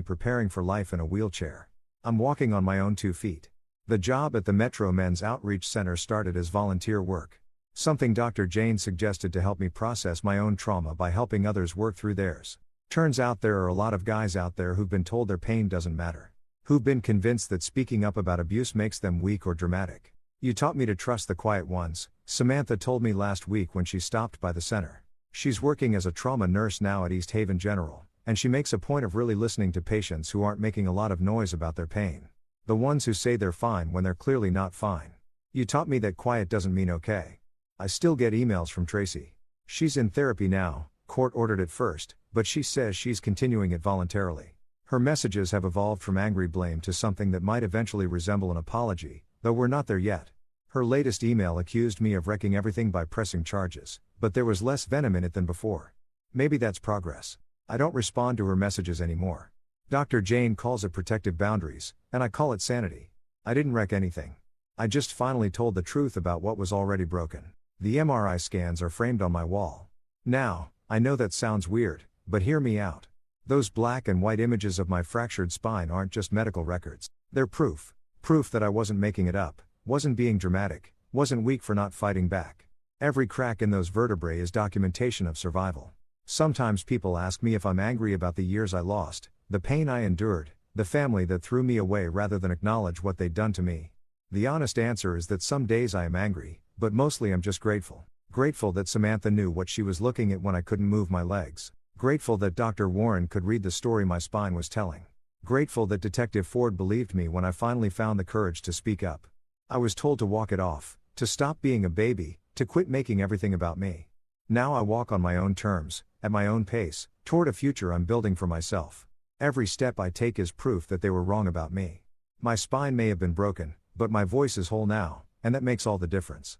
preparing for life in a wheelchair. I'm walking on my own 2 feet. The job at the Metro Men's Outreach Center started as volunteer work. Something Dr. Jane suggested to help me process my own trauma by helping others work through theirs. Turns out there are a lot of guys out there who've been told their pain doesn't matter. who've been convinced that speaking up about abuse makes them weak or dramatic. You taught me to trust the quiet ones, Samantha told me last week when she stopped by the center. She's working as a trauma nurse now at East Haven General, and she makes a point of really listening to patients who aren't making a lot of noise about their pain. The ones who say they're fine when they're clearly not fine. You taught me that quiet doesn't mean okay. I still get emails from Tracy. She's in therapy now, court ordered at first, but she says she's continuing it voluntarily. Her messages have evolved from angry blame to something that might eventually resemble an apology, though we're not there yet. Her latest email accused me of wrecking everything by pressing charges, but there was less venom in it than before. Maybe that's progress. I don't respond to her messages anymore. Dr. Jane calls it protective boundaries, and I call it sanity. I didn't wreck anything. I just finally told the truth about what was already broken. The MRI scans are framed on my wall. Now, I know that sounds weird, but hear me out. Those black and white images of my fractured spine aren't just medical records. They're proof. Proof that I wasn't making it up, wasn't being dramatic, wasn't weak for not fighting back. Every crack in those vertebrae is documentation of survival. Sometimes people ask me if I'm angry about the years I lost, the pain I endured, the family that threw me away rather than acknowledge what they'd done to me. The honest answer is that some days I am angry, but mostly I'm just grateful. Grateful that Samantha knew what she was looking at when I couldn't move my legs. Grateful that Dr. Warren could read the story my spine was telling. Grateful that Detective Ford believed me when I finally found the courage to speak up. I was told to walk it off, to stop being a baby, to quit making everything about me. Now I walk on my own terms, at my own pace, toward a future I'm building for myself. Every step I take is proof that they were wrong about me. My spine may have been broken, but my voice is whole now, and that makes all the difference.